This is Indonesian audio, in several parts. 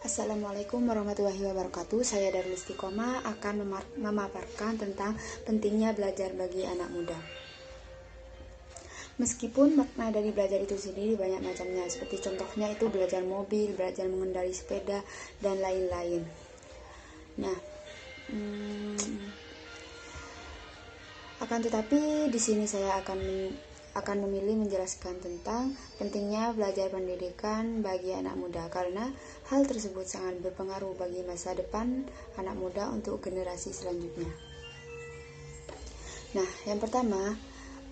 Assalamualaikum warahmatullahi wabarakatuh. Saya Darul Istiqomah akan memaparkan tentang pentingnya belajar bagi anak muda. Meskipun makna dari belajar itu sendiri banyak macamnya, seperti contohnya itu belajar mobil, belajar mengendarai sepeda, dan lain-lain. Nah, akan tetapi di sini saya akan memilih menjelaskan tentang pentingnya belajar pendidikan bagi anak muda, karena hal tersebut sangat berpengaruh bagi masa depan anak muda untuk generasi selanjutnya. Nah, yang pertama,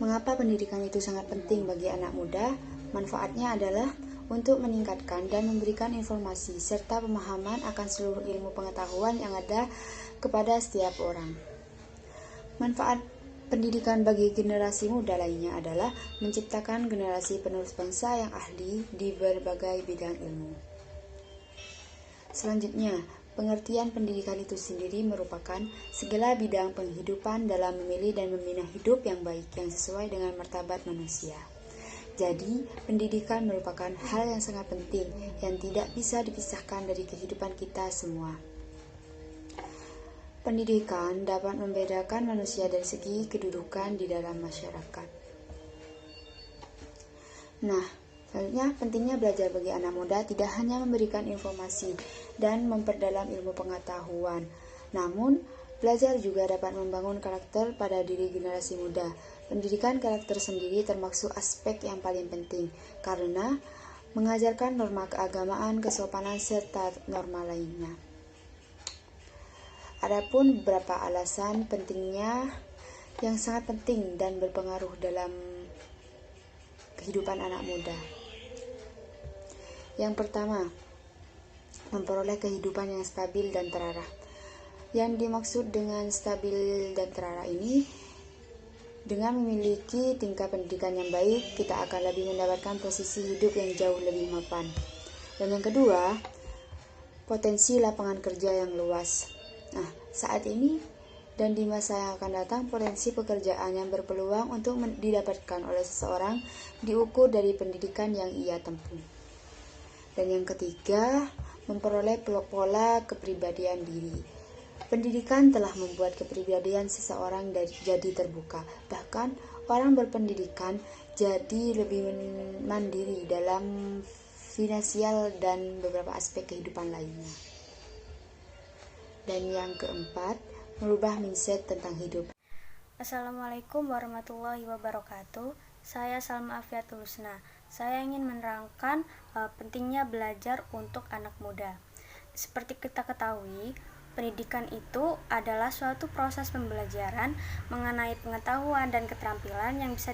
mengapa pendidikan itu sangat penting bagi anak muda? Manfaatnya adalah untuk meningkatkan dan memberikan informasi serta pemahaman akan seluruh ilmu pengetahuan yang ada kepada setiap orang. Manfaat pendidikan bagi generasi muda lainnya adalah menciptakan generasi penerus bangsa yang ahli di berbagai bidang ilmu. Selanjutnya, pengertian pendidikan itu sendiri merupakan segala bidang penghidupan dalam memilih dan membina hidup yang baik yang sesuai dengan martabat manusia. Jadi, pendidikan merupakan hal yang sangat penting yang tidak bisa dipisahkan dari kehidupan kita semua. Pendidikan dapat membedakan manusia dari segi kedudukan di dalam masyarakat. Nah, selanjutnya pentingnya belajar bagi anak muda tidak hanya memberikan informasi dan memperdalam ilmu pengetahuan, namun belajar juga dapat membangun karakter pada diri generasi muda. Pendidikan karakter sendiri termasuk aspek yang paling penting, karena mengajarkan norma keagamaan, kesopanan, serta norma lainnya. Adapun beberapa alasan pentingnya yang sangat penting dan berpengaruh dalam kehidupan anak muda. Yang pertama, memperoleh kehidupan yang stabil dan terarah. Yang dimaksud dengan stabil dan terarah ini, dengan memiliki tingkat pendidikan yang baik, kita akan lebih mendapatkan posisi hidup yang jauh lebih mapan. Dan yang kedua, potensi lapangan kerja yang luas. Nah, saat ini dan di masa yang akan datang, potensi pekerjaan yang berpeluang untuk didapatkan oleh seseorang diukur dari pendidikan yang ia tempuh. Dan yang ketiga, memperoleh pola kepribadian diri. Pendidikan telah membuat kepribadian seseorang jadi terbuka. Bahkan orang berpendidikan jadi lebih mandiri dalam finansial dan beberapa aspek kehidupan lainnya. Dan yang keempat, merubah mindset tentang hidup. Assalamualaikum warahmatullahi wabarakatuh. Saya Salma Afiatul Husna. Saya ingin menerangkan pentingnya belajar untuk anak muda. Seperti kita ketahui, pendidikan itu adalah suatu proses pembelajaran mengenai pengetahuan dan keterampilan yang bisa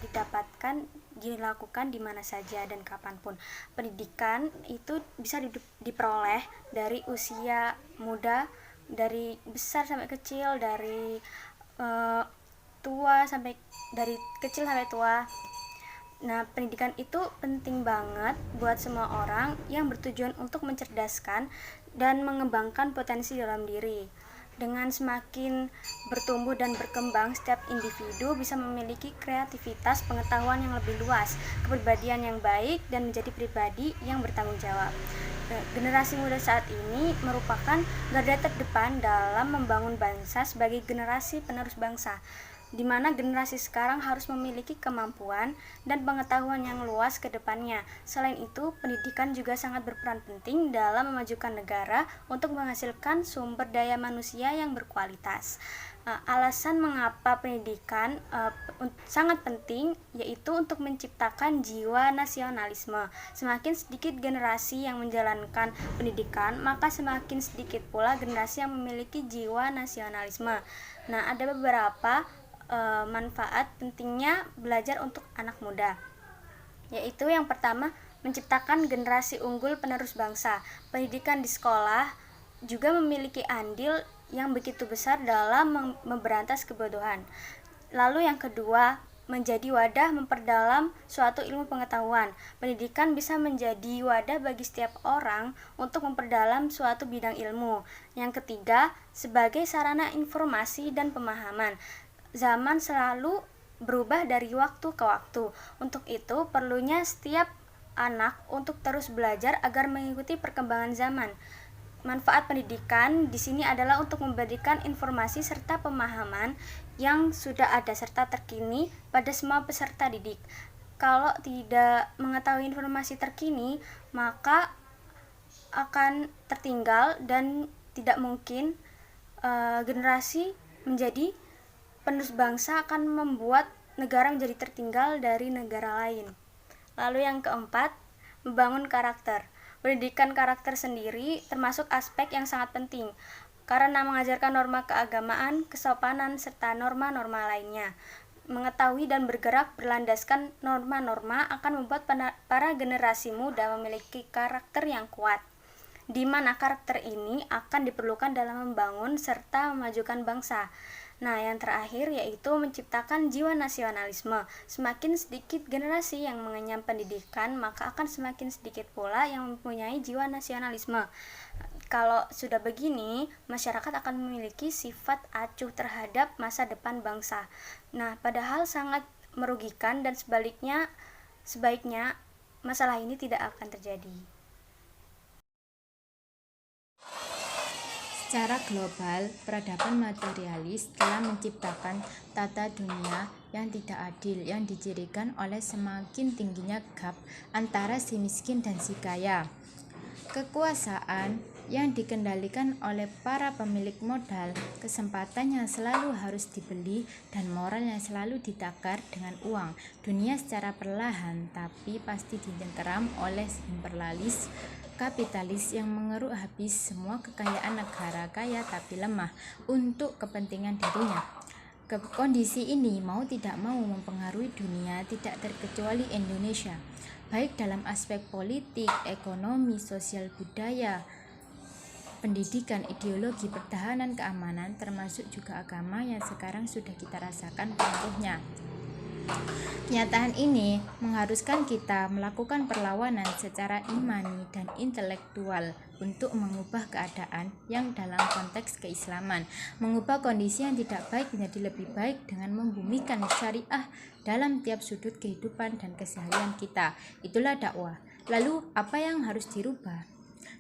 dilakukan di mana saja dan kapanpun. Pendidikan itu bisa diperoleh dari usia muda, dari besar sampai kecil, dari dari kecil sampai tua. Nah, pendidikan itu penting banget buat semua orang yang bertujuan untuk mencerdaskan dan mengembangkan potensi dalam diri. Dengan semakin bertumbuh dan berkembang, setiap individu bisa memiliki kreativitas, pengetahuan yang lebih luas, kepribadian yang baik, dan menjadi pribadi yang bertanggung jawab. Generasi muda saat ini merupakan garda terdepan dalam membangun bangsa sebagai generasi penerus bangsa, di mana generasi sekarang harus memiliki kemampuan dan pengetahuan yang luas ke depannya. Selain itu, pendidikan juga sangat berperan penting dalam memajukan negara untuk menghasilkan sumber daya manusia yang berkualitas. Alasan mengapa pendidikan sangat penting yaitu untuk menciptakan jiwa nasionalisme. Semakin sedikit generasi yang menjalankan pendidikan, maka semakin sedikit pula generasi yang memiliki jiwa nasionalisme. Nah, ada beberapa manfaat pentingnya belajar untuk anak muda, yaitu yang pertama, menciptakan generasi unggul penerus bangsa. Pendidikan di sekolah juga memiliki andil yang begitu besar dalam memberantas kebodohan. Lalu yang kedua, menjadi wadah memperdalam suatu ilmu pengetahuan. Pendidikan bisa menjadi wadah bagi setiap orang untuk memperdalam suatu bidang ilmu. Yang ketiga, sebagai sarana informasi dan pemahaman. Zaman selalu berubah dari waktu ke waktu. Untuk itu, perlunya setiap anak untuk terus belajar agar mengikuti perkembangan zaman. Manfaat pendidikan di sini adalah untuk memberikan informasi serta pemahaman yang sudah ada serta terkini pada semua peserta didik. Kalau tidak mengetahui informasi terkini, maka akan tertinggal dan tidak mungkin generasi menjadi penerus bangsa, akan membuat negara menjadi tertinggal dari negara lain. Lalu yang keempat, membangun karakter. Pendidikan karakter sendiri termasuk aspek yang sangat penting karena mengajarkan norma keagamaan, kesopanan, serta norma-norma lainnya. Mengetahui dan bergerak berlandaskan norma-norma akan membuat para generasi muda memiliki karakter yang kuat, di mana karakter ini akan diperlukan dalam membangun serta memajukan bangsa. Nah, yang terakhir yaitu menciptakan jiwa nasionalisme. Semakin sedikit generasi yang mengenyam pendidikan, maka akan semakin sedikit pula yang mempunyai jiwa nasionalisme. Kalau sudah begini, masyarakat akan memiliki sifat acuh terhadap masa depan bangsa. Nah, padahal sangat merugikan dan sebaiknya masalah ini tidak akan terjadi. Secara global, peradaban materialis telah menciptakan tata dunia yang tidak adil yang dicirikan oleh semakin tingginya gap antara si miskin dan si kaya. Kekuasaan yang dikendalikan oleh para pemilik modal, kesempatan yang selalu harus dibeli, dan moral yang selalu ditakar dengan uang. Dunia secara perlahan tapi pasti dicengkeram oleh imperialis kapitalis yang mengeruk habis semua kekayaan negara kaya tapi lemah untuk kepentingan dirinya. Kondisi ini mau tidak mau mempengaruhi dunia, tidak terkecuali Indonesia, baik dalam aspek politik, ekonomi, sosial, budaya, pendidikan, ideologi, pertahanan, keamanan, termasuk juga agama yang sekarang sudah kita rasakan pengaruhnya. Kenyataan ini mengharuskan kita melakukan perlawanan secara imani dan intelektual untuk mengubah keadaan yang dalam konteks keislaman, mengubah kondisi yang tidak baik menjadi lebih baik dengan membumikan syariah dalam tiap sudut kehidupan dan keseharian kita. Itulah dakwah. Lalu apa yang harus dirubah?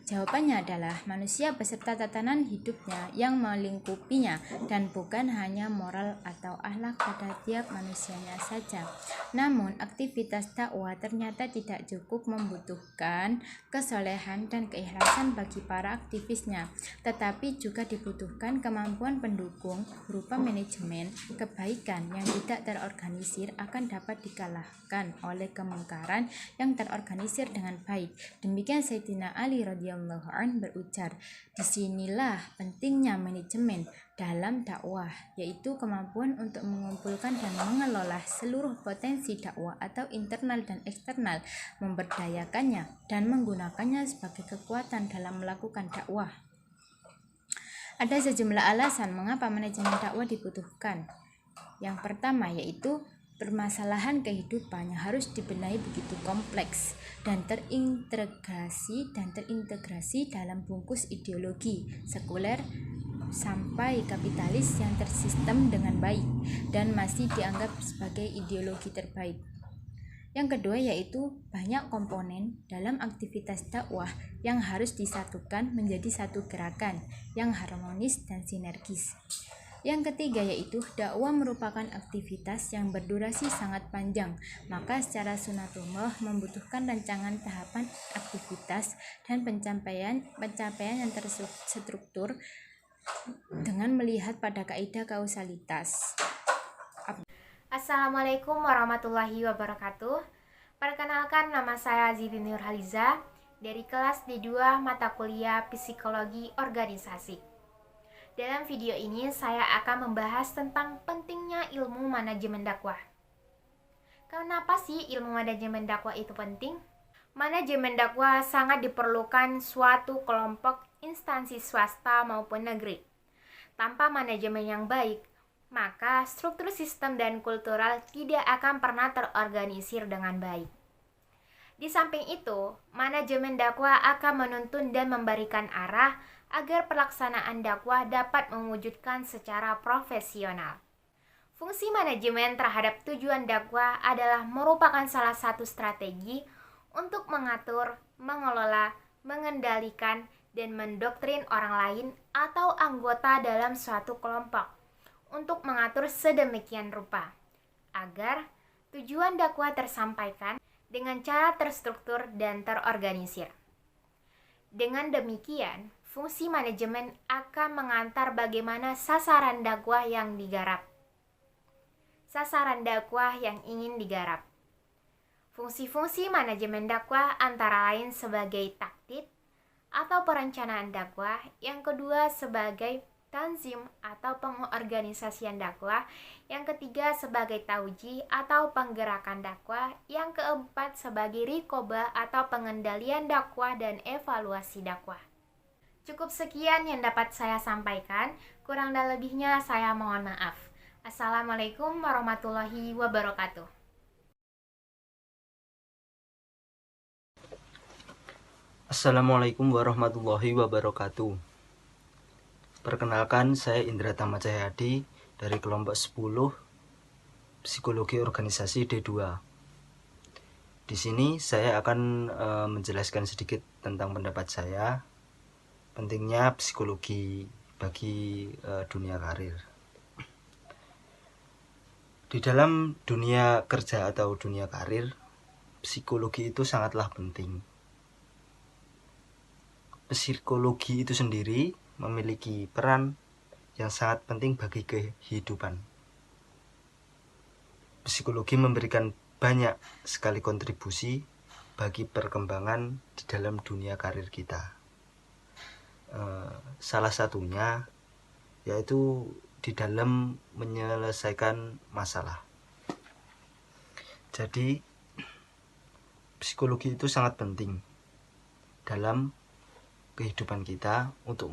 Jawabannya adalah manusia beserta tatanan hidupnya yang melingkupinya, dan bukan hanya moral atau akhlak pada tiap manusianya saja. Namun, aktivitas dakwah ternyata tidak cukup membutuhkan kesolehan dan keikhlasan bagi para aktivisnya, tetapi juga dibutuhkan kemampuan pendukung berupa manajemen kebaikan yang tidak terorganisir akan dapat dikalahkan oleh kemungkaran yang terorganisir dengan baik. Demikian Sayyidina Ali radhiyallahu anhu berujar, disinilah pentingnya manajemen dalam dakwah, yaitu kemampuan untuk mengumpulkan dan mengelola seluruh potensi dakwah atau internal dan eksternal, memberdayakannya dan menggunakannya sebagai kekuatan dalam melakukan dakwah. Ada sejumlah alasan mengapa manajemen dakwah dibutuhkan. Yang pertama yaitu permasalahan kehidupan yang harus dibenahi begitu kompleks dan terintegrasi dalam bungkus ideologi sekuler sampai kapitalis yang tersistem dengan baik dan masih dianggap sebagai ideologi terbaik. Yang kedua yaitu banyak komponen dalam aktivitas dakwah yang harus disatukan menjadi satu gerakan yang harmonis dan sinergis. Yang ketiga yaitu dakwah merupakan aktivitas yang berdurasi sangat panjang, maka secara sunatullah membutuhkan rancangan tahapan aktivitas dan pencapaian yang terstruktur dengan melihat pada kaidah kausalitas. Assalamualaikum warahmatullahi wabarakatuh. Perkenalkan, nama saya Ziti Nurhaliza dari kelas D2 mata kuliah Psikologi Organisasi. Dalam video ini saya akan membahas tentang pentingnya ilmu manajemen dakwah. Kenapa sih ilmu manajemen dakwah itu penting? Manajemen dakwah sangat diperlukan suatu kelompok instansi swasta maupun negeri. Tanpa manajemen yang baik, maka struktur sistem dan kultural tidak akan pernah terorganisir dengan baik. Di samping itu, manajemen dakwah akan menuntun dan memberikan arah agar pelaksanaan dakwah dapat mewujudkan secara profesional. Fungsi manajemen terhadap tujuan dakwah adalah merupakan salah satu strategi untuk mengatur, mengelola, mengendalikan, dan mendoktrin orang lain atau anggota dalam suatu kelompok untuk mengatur sedemikian rupa agar tujuan dakwah tersampaikan dengan cara terstruktur dan terorganisir. Dengan demikian, fungsi manajemen akan mengantar bagaimana sasaran dakwah yang digarap. Sasaran dakwah yang ingin digarap. Fungsi-fungsi manajemen dakwah antara lain sebagai taktid atau perencanaan dakwah, yang kedua sebagai tanzim atau pengorganisasian dakwah, yang ketiga sebagai tauji atau penggerakan dakwah, yang keempat sebagai riqobah atau pengendalian dakwah dan evaluasi dakwah. Cukup sekian yang dapat saya sampaikan, kurang dan lebihnya saya mohon maaf. Assalamualaikum warahmatullahi wabarakatuh. Assalamualaikum warahmatullahi wabarakatuh. Perkenalkan, saya Indra Tama Cahyadi dari kelompok 10 Psikologi Organisasi D2. Di sini saya akan menjelaskan sedikit tentang pendapat saya, pentingnya psikologi bagi dunia karir. Di dalam dunia kerja atau dunia karir, psikologi itu sangatlah penting. Psikologi itu sendiri memiliki peran yang sangat penting bagi kehidupan. Psikologi memberikan banyak sekali kontribusi bagi perkembangan di dalam dunia karir kita. Salah satunya yaitu di dalam menyelesaikan masalah. Jadi, psikologi itu sangat penting dalam kehidupan kita untuk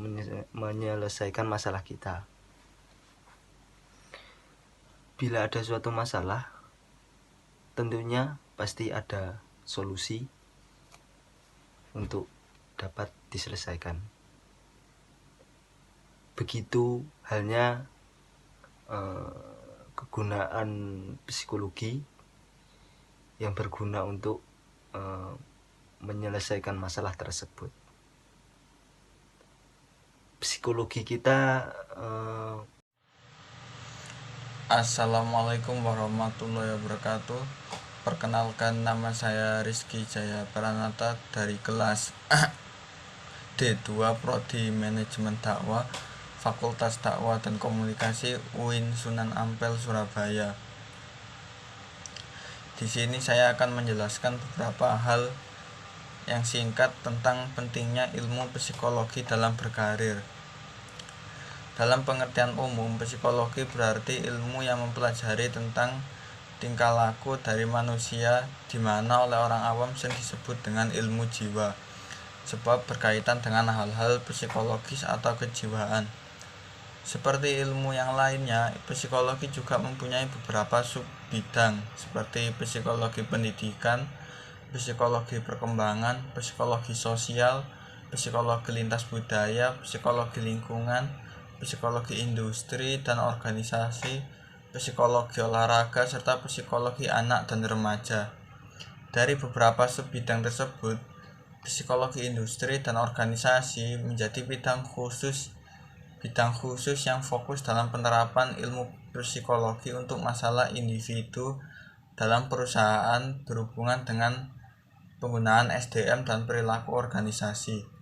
menyelesaikan masalah kita. Bila ada suatu masalah, tentunya pasti ada solusi untuk dapat diselesaikan. Begitu halnya kegunaan psikologi yang berguna untuk menyelesaikan masalah tersebut. Psikologi kita Assalamualaikum warahmatullahi wabarakatuh. Perkenalkan, nama saya Rizky Jaya Pranata dari kelas D2 Prodi Manajemen Dakwah, Fakultas Dakwah dan Komunikasi UIN Sunan Ampel, Surabaya. Di sini saya akan menjelaskan beberapa hal yang singkat tentang pentingnya ilmu psikologi dalam berkarir. Dalam pengertian umum, psikologi berarti ilmu yang mempelajari tentang tingkah laku dari manusia, di mana oleh orang awam sering disebut dengan ilmu jiwa, sebab berkaitan dengan hal-hal psikologis atau kejiwaan. Seperti ilmu yang lainnya, psikologi juga mempunyai beberapa subbidang, seperti psikologi pendidikan, psikologi perkembangan, psikologi sosial, psikologi lintas budaya, psikologi lingkungan, psikologi industri dan organisasi, psikologi olahraga, serta psikologi anak dan remaja. Dari beberapa subbidang tersebut, psikologi industri dan organisasi menjadi bidang khusus yang fokus dalam penerapan ilmu psikologi untuk masalah individu dalam perusahaan berhubungan dengan penggunaan SDM dan perilaku organisasi.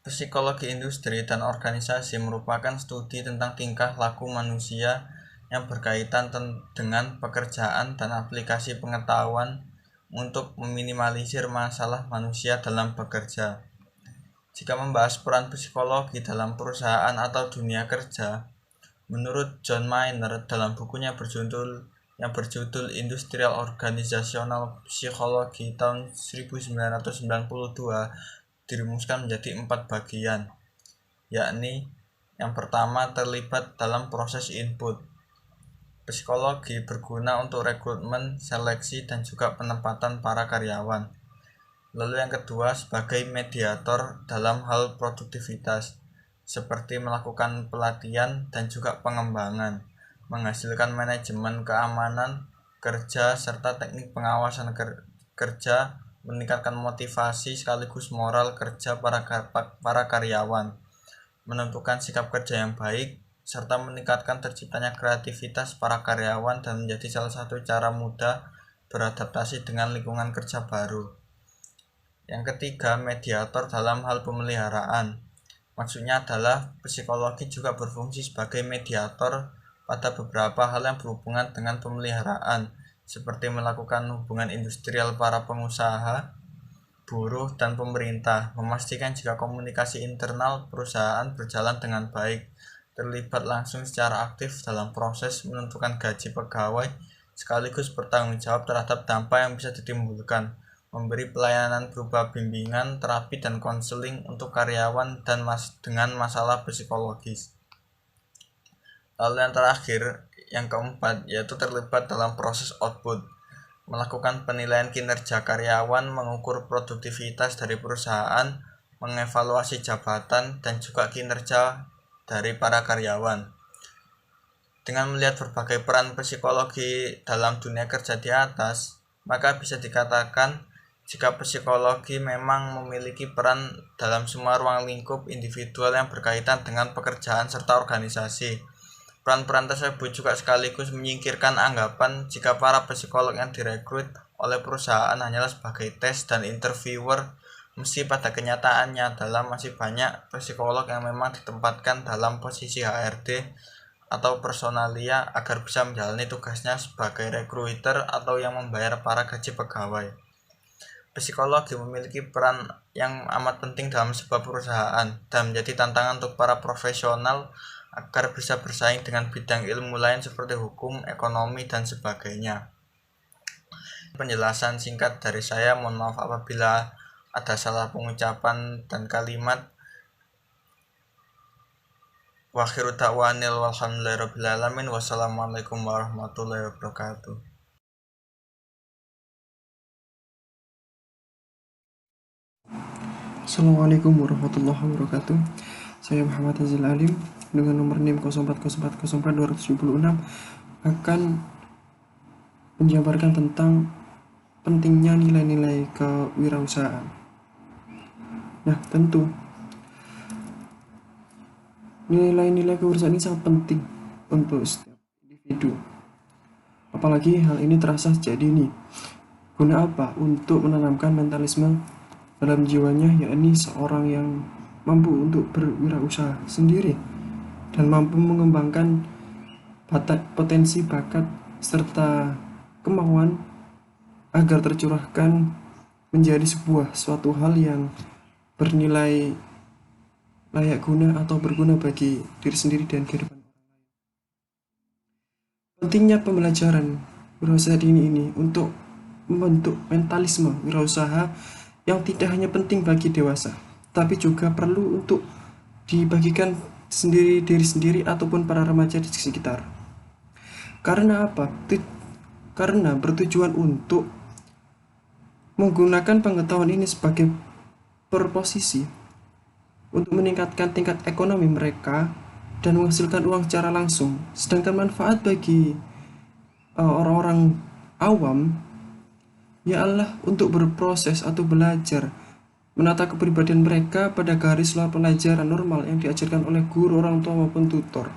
Psikologi industri dan organisasi merupakan studi tentang tingkah laku manusia yang berkaitan dengan pekerjaan dan aplikasi pengetahuan untuk meminimalisir masalah manusia dalam bekerja. Jika membahas peran psikologi dalam perusahaan atau dunia kerja, menurut John Maynard dalam bukunya yang berjudul Industrial Organizational Psychology tahun 1992, dirumuskan menjadi 4 bagian, yakni yang pertama terlibat dalam proses input. Psikologi berguna untuk rekrutmen, seleksi, dan juga penempatan para karyawan. Lalu yang kedua sebagai mediator dalam hal produktivitas, seperti melakukan pelatihan dan juga pengembangan, menghasilkan manajemen keamanan kerja serta teknik pengawasan kerja meningkatkan motivasi sekaligus moral kerja para karyawan, menentukan sikap kerja yang baik, serta meningkatkan terciptanya kreativitas para karyawan dan menjadi salah satu cara mudah beradaptasi dengan lingkungan kerja baru. Yang ketiga, mediator dalam hal pemeliharaan. Maksudnya adalah psikologi juga berfungsi sebagai mediator pada beberapa hal yang berhubungan dengan pemeliharaan, seperti melakukan hubungan industrial para pengusaha, buruh, dan pemerintah, memastikan jika komunikasi internal perusahaan berjalan dengan baik, terlibat langsung secara aktif dalam proses menentukan gaji pegawai, sekaligus bertanggung jawab terhadap dampak yang bisa ditimbulkan, memberi pelayanan berupa bimbingan, terapi, dan konseling untuk karyawan dan dengan masalah psikologis. Lalu yang terakhir, yang keempat, yaitu terlibat dalam proses output, melakukan penilaian kinerja karyawan, mengukur produktivitas dari perusahaan, mengevaluasi jabatan, dan juga kinerja dari para karyawan. Dengan melihat berbagai peran psikologi dalam dunia kerja di atas, maka bisa dikatakan jika psikologi memang memiliki peran dalam semua ruang lingkup individual yang berkaitan dengan pekerjaan serta organisasi. Peran-peran tersebut juga sekaligus menyingkirkan anggapan jika para psikolog yang direkrut oleh perusahaan hanyalah sebagai tes dan interviewer, meski pada kenyataannya adalah masih banyak psikolog yang memang ditempatkan dalam posisi HRD atau personalia agar bisa menjalani tugasnya sebagai recruiter atau yang membayar para gaji pegawai. Psikologi memiliki peran yang amat penting dalam sebuah perusahaan dan menjadi tantangan untuk para profesional agar bisa bersaing dengan bidang ilmu lain seperti hukum, ekonomi, dan sebagainya. Penjelasan singkat dari saya, mohon maaf apabila ada salah pengucapan dan kalimat. Wa akhiru da'wanil walhamdulillahirabbil alamin. Wassalamualaikum warahmatullahi wabarakatuh. Assalamualaikum warahmatullahi wabarakatuh. Saya Muhammad Azil Alim dengan nomor NIM 040404-276 akan menjabarkan tentang pentingnya nilai-nilai kewirausahaan. Nah, tentu nilai-nilai kewirausahaan ini sangat penting untuk setiap individu. Apalagi hal ini terasa sejak dini. Guna apa? Untuk menanamkan mentalisme dalam jiwanya, yakni seorang yang mampu untuk berwirausaha sendiri dan mampu mengembangkan potensi bakat serta kemauan agar tercurahkan menjadi suatu hal yang bernilai layak guna atau berguna bagi diri sendiri dan kehidupan orang lain. Pentingnya pembelajaran wirausaha dini ini untuk membentuk mentalisme wirausaha yang tidak hanya penting bagi dewasa, tapi juga perlu untuk dibagikan diri sendiri ataupun para remaja di sekitar. Karena apa? Karena bertujuan untuk menggunakan pengetahuan ini sebagai berposisi untuk meningkatkan tingkat ekonomi mereka dan menghasilkan uang secara langsung. Sedangkan manfaat bagi orang-orang awam ialah untuk berproses atau belajar menata kepribadian mereka pada garis luar pelajaran normal yang diajarkan oleh guru, orang tua maupun tutor.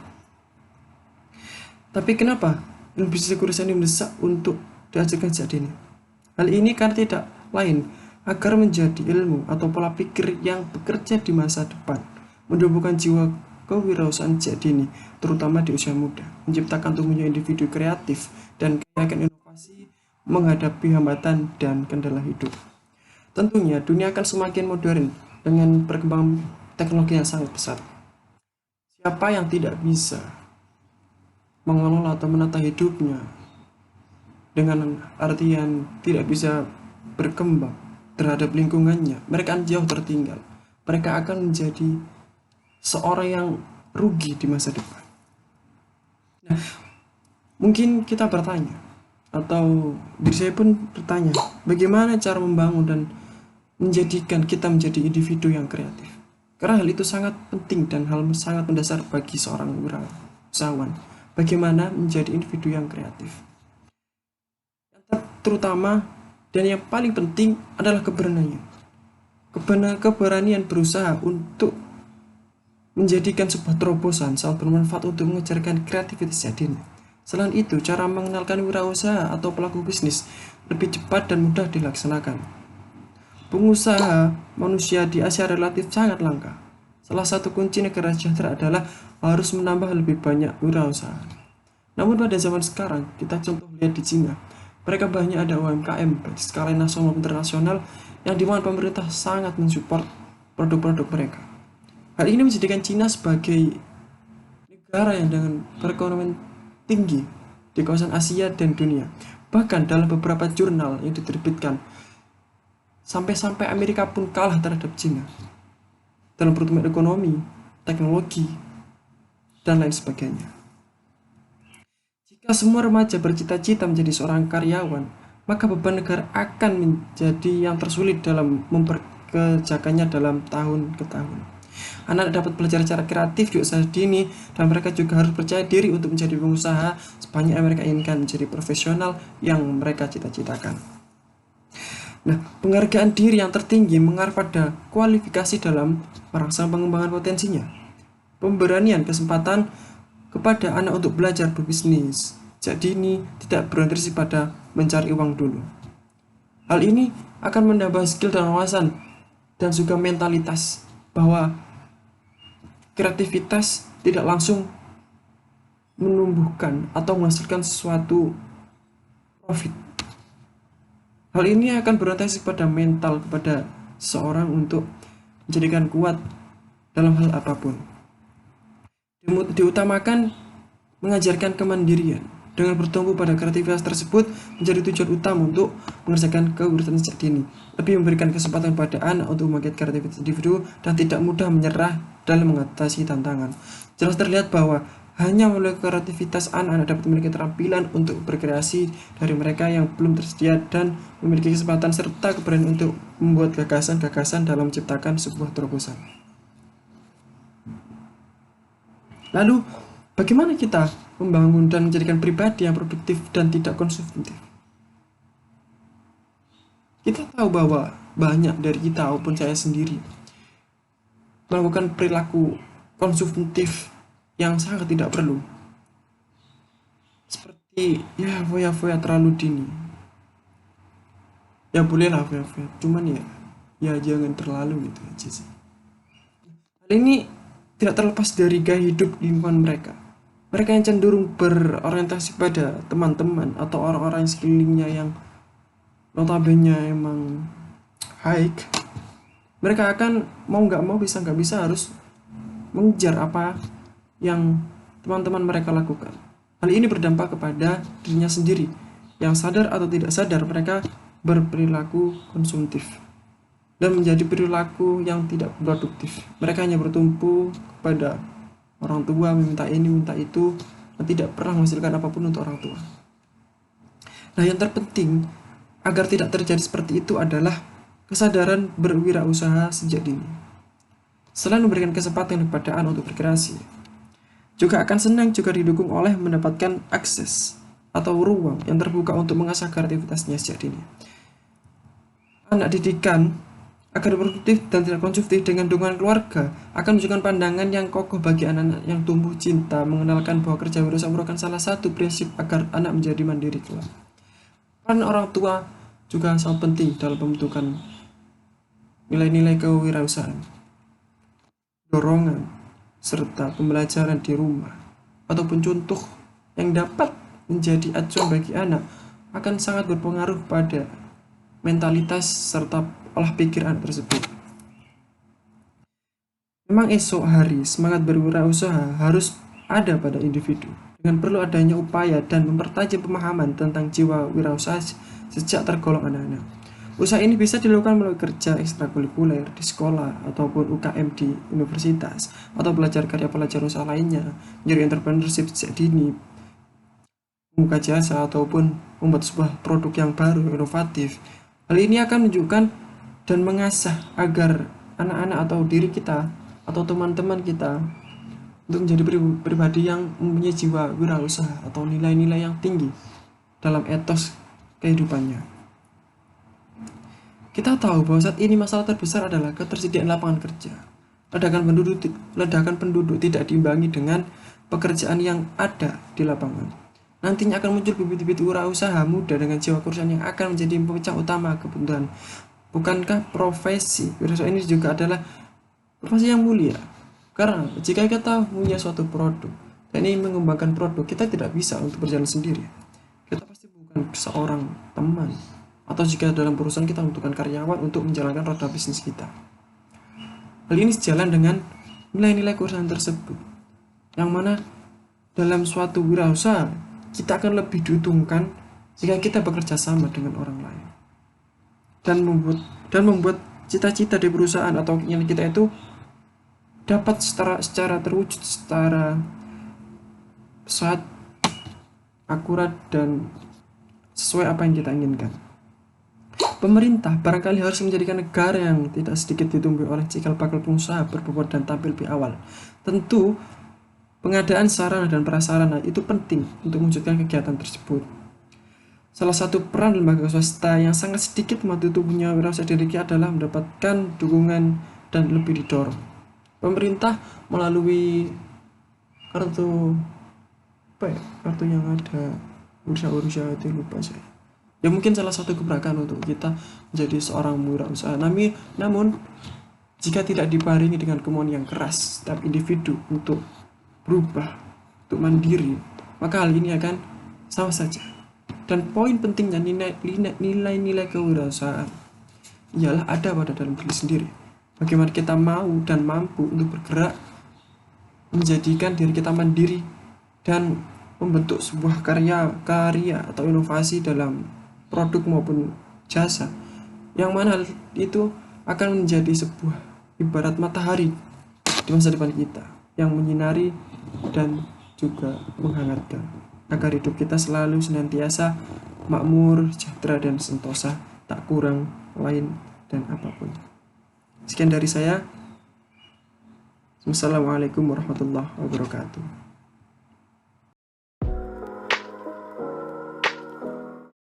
Tapi kenapa ilmu bisnis kewirausahaan ini mendesak untuk diajarkan sejak dini? Hal ini karena tidak lain agar menjadi ilmu atau pola pikir yang bekerja di masa depan, menumbuhkan jiwa kewirausahaan sejak dini, terutama di usia muda, menciptakan tumbuhnya individu kreatif dan kaya akan inovasi menghadapi hambatan dan kendala hidup. Tentunya dunia akan semakin modern dengan perkembangan teknologi yang sangat pesat. Siapa yang tidak bisa mengelola atau menata hidupnya dengan artian tidak bisa berkembang terhadap lingkungannya, mereka akan jauh tertinggal. Mereka akan menjadi seorang yang rugi di masa depan. Nah, mungkin kita bertanya, atau diri saya pun bertanya, bagaimana cara membangun dan menjadikan kita menjadi individu yang kreatif? Karena hal itu sangat penting dan hal sangat mendasar bagi seorang wirausahawan. Bagaimana menjadi individu yang kreatif? Terutama Dan yang paling penting adalah keberanian. Keberanian berusaha untuk menjadikan sebuah terobosan sangat bermanfaat untuk mengejarkan kreativitas dini. Selain itu, cara mengenalkan wirausaha atau pelaku bisnis lebih cepat dan mudah dilaksanakan. Pengusaha manusia di Asia relatif sangat langka. Salah satu kunci negara sejahtera adalah harus menambah lebih banyak wirausaha. Namun pada zaman sekarang, kita contoh lihat di Cina, mereka banyak ada UMKM baik skala nasional maupun internasional yang dimana pemerintah sangat mensupport produk-produk mereka. Hal ini menjadikan Cina sebagai negara yang dengan perekonomian tinggi di kawasan Asia dan dunia. Bahkan dalam beberapa jurnal yang diterbitkan, sampai-sampai Amerika pun kalah terhadap Cina dalam pertumbuhan ekonomi, teknologi, dan lain sebagainya. Jika semua remaja bercita-cita menjadi seorang karyawan, maka beban negara akan menjadi yang tersulit dalam memperkerjakannya dalam tahun ke tahun. Anak dapat belajar secara kreatif di usaha dini, dan mereka juga harus percaya diri untuk menjadi pengusaha sepanjang mereka inginkan menjadi profesional yang mereka cita-citakan. Nah, penghargaan diri yang tertinggi mengarah pada kualifikasi dalam merangsang pengembangan potensinya. Pemberanian kesempatan kepada anak untuk belajar berbisnis sejak dini tidak berhenti pada mencari uang dulu. Hal ini akan menambah skill dan wawasan dan juga mentalitas bahwa kreativitas tidak langsung menumbuhkan atau menghasilkan sesuatu profit. Hal ini akan berorientasi pada mental kepada seseorang untuk menjadikan kuat dalam hal apapun. Diutamakan mengajarkan kemandirian dengan bertumbuh pada kreativitas tersebut menjadi tujuan utama untuk mengerjakan kewirausahaan sejak dini. Lebih memberikan kesempatan pada anak untuk membangkitkan kreativitas individu dan tidak mudah menyerah dalam mengatasi tantangan. Jelas terlihat bahwa hanya melalui kreativitas anak-anak dapat memiliki keterampilan untuk berkreasi dari mereka yang belum tersedia dan memiliki kesempatan serta keberanian untuk membuat gagasan-gagasan dalam menciptakan sebuah terobosan. Lalu, bagaimana kita membangun dan menjadikan pribadi yang produktif dan tidak konsumtif? Kita tahu bahwa banyak dari kita maupun saya sendiri melakukan perilaku konsumtif yang sangat tidak perlu. Seperti foya-foya terlalu dini. Ya bolehlah foya-foya, cuman ya jangan terlalu gitu aja sih. Hal ini tidak terlepas dari gaya hidup lingkungan mereka. Mereka yang cenderung berorientasi pada teman-teman atau orang-orang sekelilingnya yang notabene emang high, mereka akan mau nggak mau bisa nggak bisa harus mengejar apa yang teman-teman mereka lakukan. Hal ini berdampak kepada dirinya sendiri, yang sadar atau tidak sadar mereka berperilaku konsumtif dan menjadi perilaku yang tidak produktif. Mereka hanya bertumpu kepada orang tua, meminta ini, minta itu, dan tidak pernah menghasilkan apapun untuk orang tua. Nah, yang terpenting agar tidak terjadi seperti itu adalah kesadaran berwirausaha sejak dini. Selain memberikan kesempatan kepada anak untuk berkreasi, juga akan senang juga didukung oleh mendapatkan akses atau ruang yang terbuka untuk mengasah kreativitasnya sejak dini. Anak didikan agar produktif dan tidak konsumtif dengan dukungan keluarga akan menunjukkan pandangan yang kokoh bagi anak-anak yang tumbuh cinta, mengenalkan bahwa kerja wirausaha merupakan salah satu prinsip agar anak menjadi mandiri kelak. Peran orang tua juga sangat penting dalam pembentukan nilai-nilai kewirausahaan, dorongan, serta pembelajaran di rumah ataupun contoh yang dapat menjadi acuan bagi anak akan sangat berpengaruh pada mentalitas serta olah pikir anak tersebut. Memang esok hari semangat berwirausaha harus ada pada individu dengan perlu adanya upaya dan mempertajam pemahaman tentang jiwa wirausaha sejak tergolong anak-anak. Usaha ini bisa dilakukan melalui kerja ekstrakurikuler di sekolah ataupun UKM di universitas atau belajar karya pelajaran usaha lainnya, menjadi entrepreneurship sejak dini, membuka jasa ataupun membuat sebuah produk yang baru, inovatif. Hal ini akan menunjukkan dan mengasah agar anak-anak atau diri kita atau teman-teman kita untuk menjadi pribadi yang mempunyai jiwa wirausaha atau nilai-nilai yang tinggi dalam etos kehidupannya. Kita tahu bahwa saat ini masalah terbesar adalah ketersediaan lapangan kerja. Ledakan penduduk tidak diimbangi dengan pekerjaan yang ada di lapangan. Nantinya akan muncul bibit-bibit wirausaha muda dengan jiwa keusahaan yang akan menjadi pemecah utama kebutuhan. Bukankah profesi wirausaha ini juga adalah profesi yang mulia? Karena jika kita punya suatu produk dan ingin mengembangkan produk, kita tidak bisa untuk berjalan sendiri. Kita pasti bukan seorang teman, atau jika dalam perusahaan kita membutuhkan karyawan untuk menjalankan roda bisnis kita. Hal ini sejalan dengan nilai-nilai keusahaan tersebut, yang mana dalam suatu wirausaha kita akan lebih diuntungkan jika kita bekerja sama dengan orang lain dan membuat cita-cita di perusahaan atau keinginan kita itu dapat secara terwujud secara saat akurat dan sesuai apa yang kita inginkan. Pemerintah barangkali harus menjadikan negara yang tidak sedikit ditumbuhi oleh cikal bakal pengusaha berbobot dan tampil lebih awal. Tentu pengadaan sarana dan prasarana itu penting untuk mewujudkan kegiatan tersebut. Salah satu peran lembaga swasta yang sangat sedikit membantu tumbuhnya wirausaha diri adalah mendapatkan dukungan dan lebih didorong. Pemerintah melalui kartu yang ada usaha itu lupa saya. Ya mungkin salah satu gebrakan untuk kita menjadi seorang wirausaha. Namun jika tidak dibarengi dengan kemauan yang keras setiap individu untuk berubah, untuk mandiri, maka hal ini akan sama saja. Dan poin pentingnya nilai-nilai kewirausahaan ialah ada pada dalam diri sendiri. Bagaimana kita mau dan mampu untuk bergerak menjadikan diri kita mandiri dan membentuk sebuah karya atau inovasi dalam produk maupun jasa, yang mana hal itu akan menjadi sebuah ibarat matahari di masa depan kita yang menyinari dan juga menghangatkan agar hidup kita selalu senantiasa makmur, sejahtera dan sentosa, tak kurang lain dan apapun. Sekian dari saya. Wassalamualaikum warahmatullahi wabarakatuh.